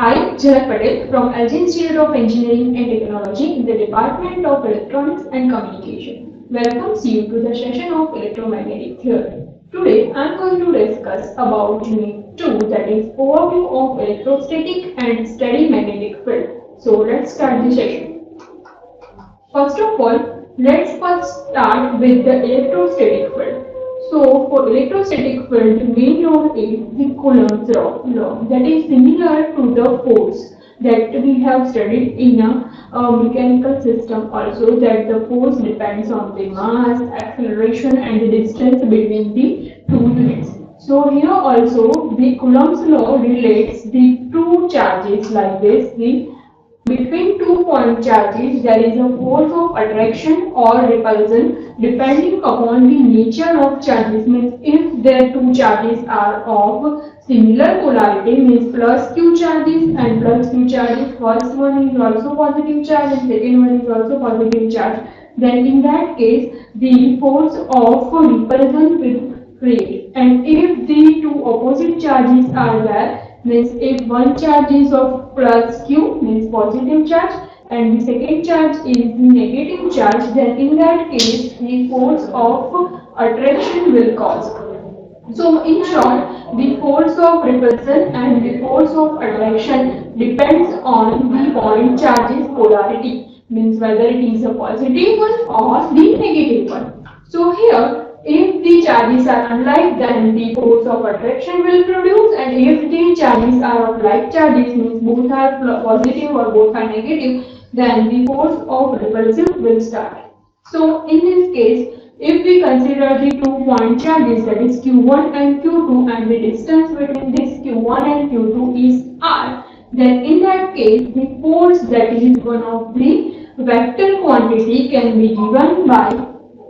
I, Jhalak Patel from LG Institute of Engineering and Technology in the Department of Electronics and Communication, welcomes you to the session of electromagnetic theory. Today I am going to discuss about Unit 2, that is overview of electrostatic and steady magnetic field. So let's start the session. First of all, let's first start with the electrostatic field. So, for electrostatic field, the main law is the Coulomb's law, that is similar to the force that we have studied in a mechanical system also, that the force depends on the mass, acceleration and the distance between the two units. So here also the Coulomb's law relates the two charges like this. The between two point charges, there is a force of attraction or repulsion depending upon the nature of charges. Means if their two charges are of similar polarity, means plus q charges and plus q charges, first one is also positive charge and second one is also positive charge, then in that case the force of repulsion will create. And if the two opposite charges are there, means if one charge is of plus q, means positive charge, and the second charge is the negative charge, then in that case the force of attraction will cause. So in short, the force of repulsion and the force of attraction depends on the point charge's polarity, means whether it is a positive one or the negative one. So here, if the charges are unlike, then the force of attraction will produce, and if the charges are of like charges, means both are positive or both are negative, then the force of repulsion will start. So in this case, if we consider the 2 point charges, that is q1 and q2, and the distance between this q1 and q2 is r, then in that case the force, that is one of the vector quantity, can be given by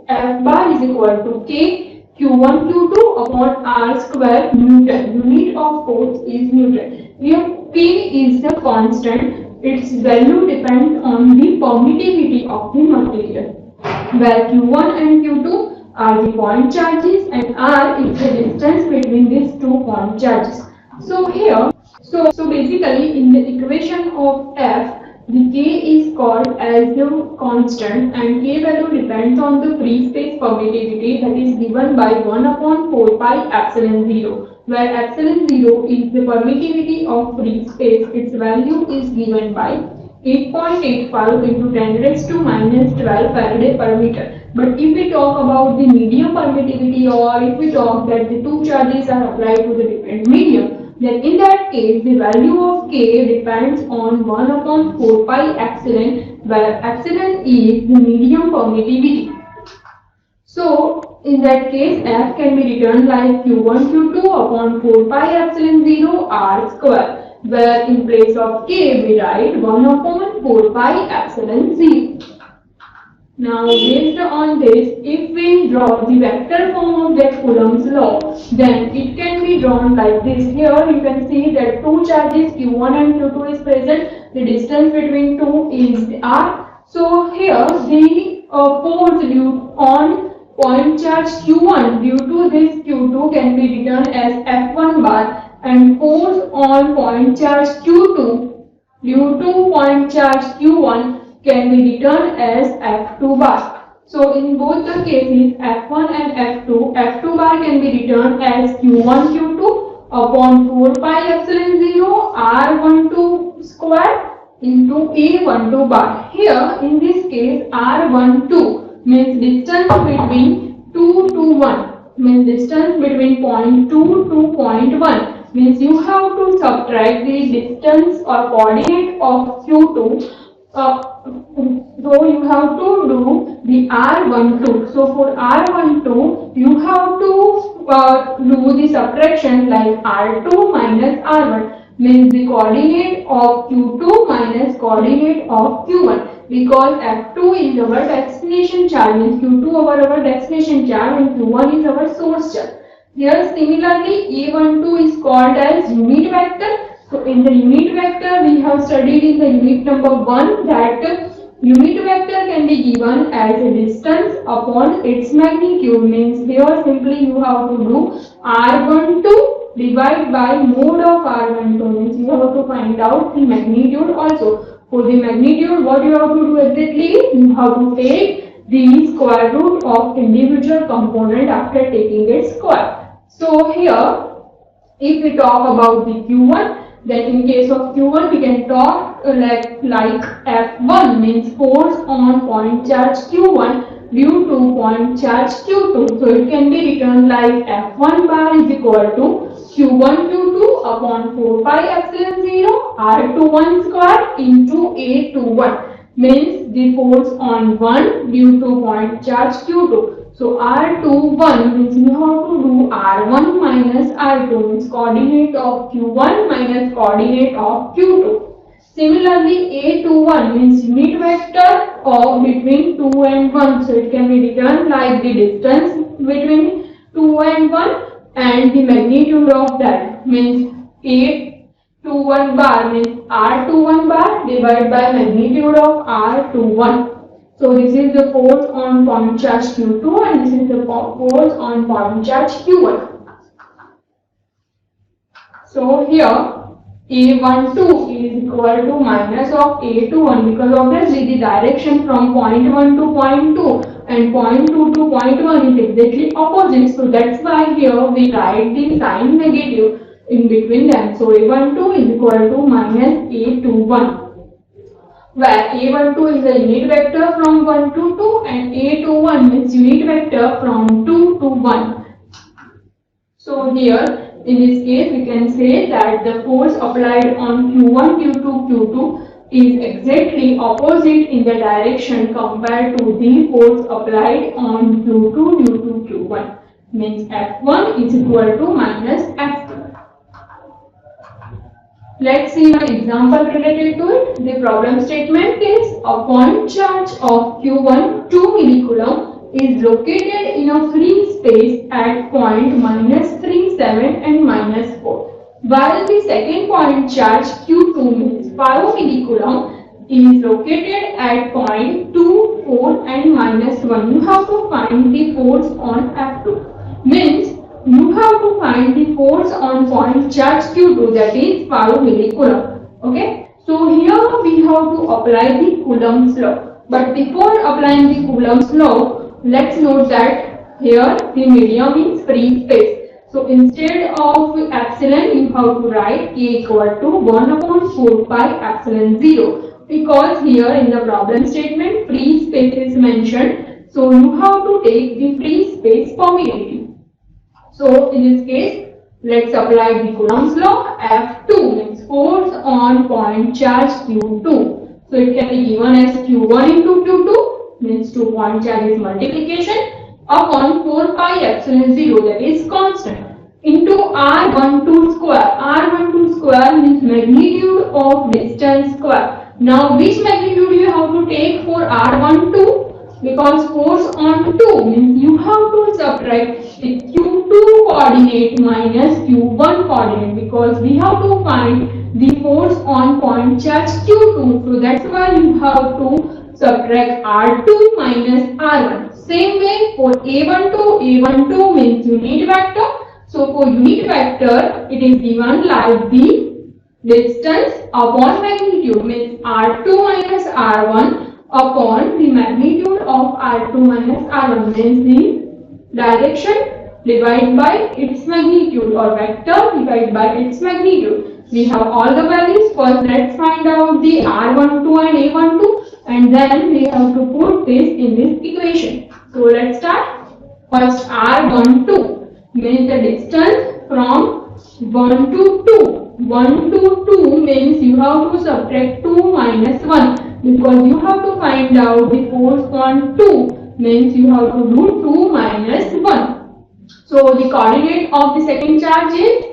F bar is equal to K q1 q2 upon r square Newton. Unit of force is Newton. Here K is the constant. Its value depends on the permittivity of the material, where q1 and q2 are the point charges and r is the distance between these 2 point charges. So here, so basically in the equation of F, the K is called as the constant, and K value depends on the free space permittivity, that is given by 1 upon 4 pi epsilon 0, where epsilon 0 is the permittivity of free space. Its value is given by 8.85 into 10 raised to minus 12 Faraday per meter. But if we talk about the medium permittivity, or if we talk that the two charges are applied to the different medium, then in that case the value of K depends on 1 upon 4 pi epsilon, where epsilon is the medium permittivity. So in that case F can be written like q1 q2 upon 4 pi epsilon 0 r square, where in place of K we write 1 upon 4 pi epsilon 0. Now based on this, if we draw the vector form of that Coulomb's law, then it can be drawn like this. Here you can see that two charges q1 and q2 is present. The distance between two is r. So here the force due on point charge q1 due to this q2 can be written as F1 bar, and force on point charge q2 due to point charge q1 can be written as F2 bar. So in both the cases F1 and F2 bar can be written as q1 q2 upon 4 pi epsilon 0 r12 square into a12 bar. Here in this case r12 means distance between 2 to 1, means distance between point 2 to point 1, means you have to subtract the distance or coordinate of q2. So you have to do the R12. So for R12, you have to do the subtraction like R2 minus R1, means the coordinate of Q2 minus coordinate of Q1, because F2 is our destination charge, means Q2 our destination charge and Q1 is our source charge. Here similarly A12 is called as unit vector. So in the unit vector we have studied in the unit number 1 that unit vector can be given as a distance upon its magnitude, means here simply you have to do R12 divide by mode of R12 means you have to find out the magnitude also. For the magnitude, what you have to do exactly? You have to take the square root of individual component after taking its square. So here, if we talk about the Q1, then in case of Q1 we can talk like F1 means force on point charge Q1 due to point charge Q2. So it can be written like F1 bar is equal to Q1 Q2 upon 4 pi epsilon 0 R21 square into A21 means the force on 1 due to point charge Q2. So R21 means you have to do R1 minus R2 means coordinate of Q1 minus coordinate of Q2. Similarly, A21 means unit vector of between 2 and 1. So it can be written like the distance between 2 and 1 and the magnitude of that means A21 bar means R21 bar divided by magnitude of R21. So this is the force on point charge Q2 and this is the force on point charge Q1. So here A12 is equal to minus of A21 because obviously the direction from point 1 to point 2 and point 2 to point 1 is exactly opposite. So that's why here we write the sign negative in between them. So A12 is equal to minus A21. Where A12 is a unit vector from 1 to 2 and A21 means unit vector from 2 to 1. So here in this case we can say that the force applied on Q1, Q2, Q2 is exactly opposite in the direction compared to the force applied on Q2 due to Q1 means F1 is equal to minus F2. Let's see an example related to it. The problem statement is a point charge of Q1 2 millicoulomb is located in a free space at point minus 3, 7 and minus 4. While the second point charge Q2 means 5 millicoulomb is located at point 2, 4 and minus 1. You have to find the force on F2 means you have to find the force on point charge Q2 that is 5 millicoulomb. Okay. So here we have to apply the Coulomb's law. But before applying the Coulomb's law, let's note that here the medium is free space. So instead of epsilon, you have to write K equal to 1 upon 4 pi epsilon 0 because here in the problem statement free space is mentioned. So you have to take the free space permittivity. So in this case, let's apply the Coulomb's law. F2 means force on point charge Q2. So it can be given as Q1 into Q2 means 2 point charge is multiplication upon 4 pi epsilon 0 that is constant into R12 square. R12 square means magnitude of distance square. Now which magnitude you have to take for R12? Because force on 2 means you have to subtract the Q2 coordinate minus Q1 coordinate because we have to find the force on point charge Q2. So that's why you have to subtract R2 minus R1. Same way for A12, A12 means unit vector. So for unit vector, it is given like the distance upon magnitude means R2 minus R1 upon the magnitude of R2 minus R1 means the direction divided by its magnitude or vector divided by its magnitude. We have all the values. First let's find out the R12 and A12 and then we have to put this in this equation. So let's start. First R12 means the distance from 1 to 2. 1 to 2 means you have to subtract 2 minus 1 because you have to find out the force on 2 means you have to do 2 minus 1. So the coordinate of the second charge is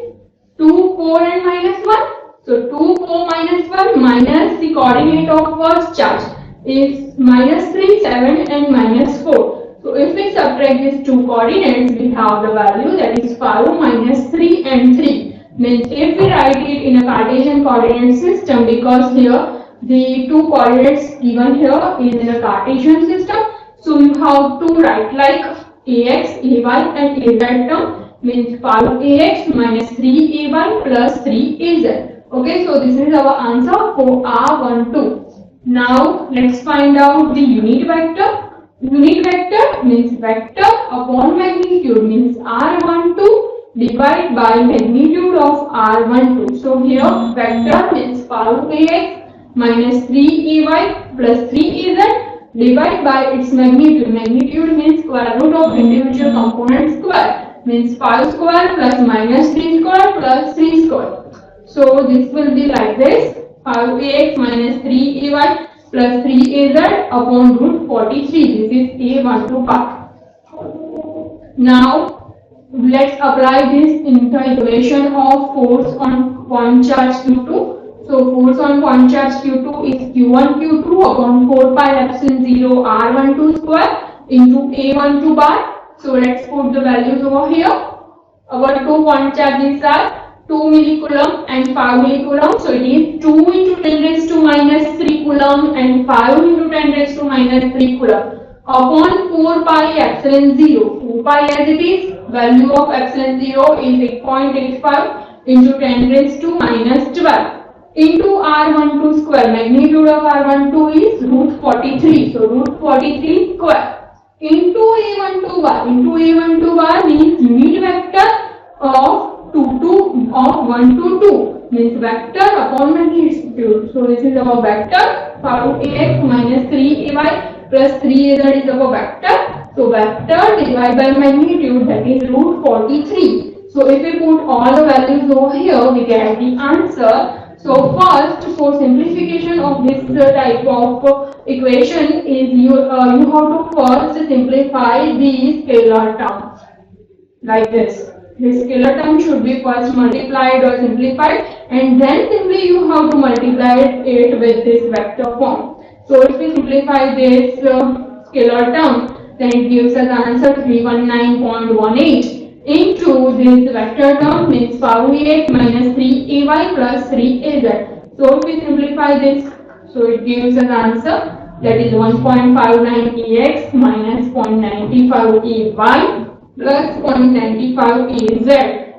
2, 4 and minus 1. So 2, 4 minus 1 minus the coordinate of first charge is minus 3, 7 and minus 4. So if we subtract these two coordinates, we have the value that is 5 minus 3 and 3. Means if we write it in a Cartesian coordinate system, because here the two coordinates given here is in a Cartesian system, so you have to write like ax, ay and az term. means 5ax minus 3ay plus 3az. Okay, so this is our answer for R12. Now let's find out the unit vector. Unit vector means vector upon magnitude means R12 divided by magnitude of R12. So here vector means 5ax minus 3ay plus 3az divided by its magnitude. Magnitude means square root of individual component square means 5 square plus minus 3 square plus 3 square. So this will be like this 5ax minus 3ay plus 3az upon root 43. This is A12 part. Now let's apply this in the equation of force on point charge Q2. So force on point charge Q2 is Q1 Q2 upon 4 pi epsilon 0 R12 square into A12 bar. So let's put the values over here. Our two point charges are 2 millicoulomb and 5 millicoulomb. So it is 2 into 10 raised to minus 3 coulomb and 5 into 10 raised to minus 3 coulomb upon 4 pi epsilon 0. 2 pi as it is, value of epsilon 0 is 8.85 into 10 raised to minus 12 into R12 square. Magnitude of R12 is root 43. So root 43 square into A12 bar. Into A12 bar means unit vector of 1 to 2 means vector upon magnitude. So this is our vector 5ax minus 3ay plus 3az is our vector. So vector divided by magnitude, that is root 43. So if we put all the values over here, we get the answer. So first, for simplification of this type of equation is you have to first simplify the scalar term like this. The scalar term should be first multiplied or simplified, and then simply you have to multiply it with this vector form. So if we simplify this scalar term, then it gives us answer 319.18 into this vector term means 5ax minus 3ay plus 3az. So if we simplify this, so it gives us answer, that is 1.59ax minus 0.95ay plus 0.95az.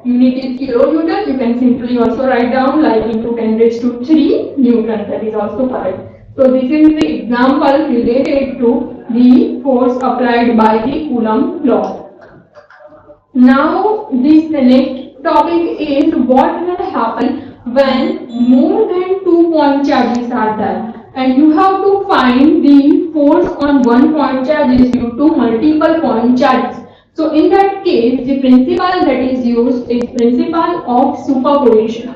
Unit is kilonewton. You can simply also write down like into 10 raised to 3 newton. That is also correct. So this is the example related to the force applied by the Coulomb law. Now this next topic is what will happen when more than 2 point charges are there, and you have to find the force on one point charge is due to multiple point charges. So in that case, the principle that is used is principle of superposition.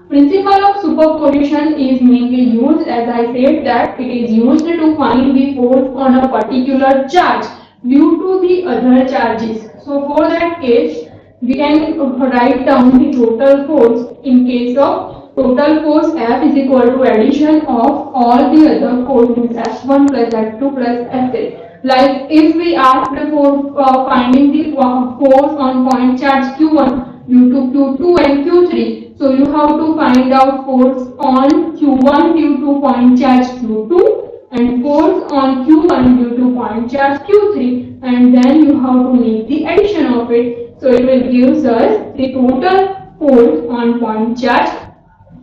Principle of superposition is mainly used, as I said, that it is used to find the force on a particular charge due to the other charges. So for that case, we can write down the total force in case of total force F is equal to addition of all the other forces F1 plus F2 plus F3. Like if we ask for finding the force on point charge Q1 due to Q2 and Q3, so you have to find out force on Q1 due to point charge Q2 and force on Q1 due to point charge Q3, and then you have to make the addition of it. So it will give us the total force on point charge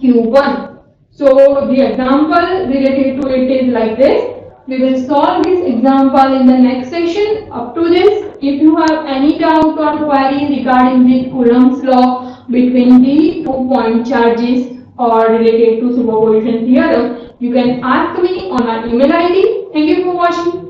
Q1. So the example related to it is like this. We will solve this example in the next session. Up to this, if you have any doubt or query regarding the Coulomb's law between the 2 point charges or related to superposition theorem, you can ask me on my email ID. Thank you for watching.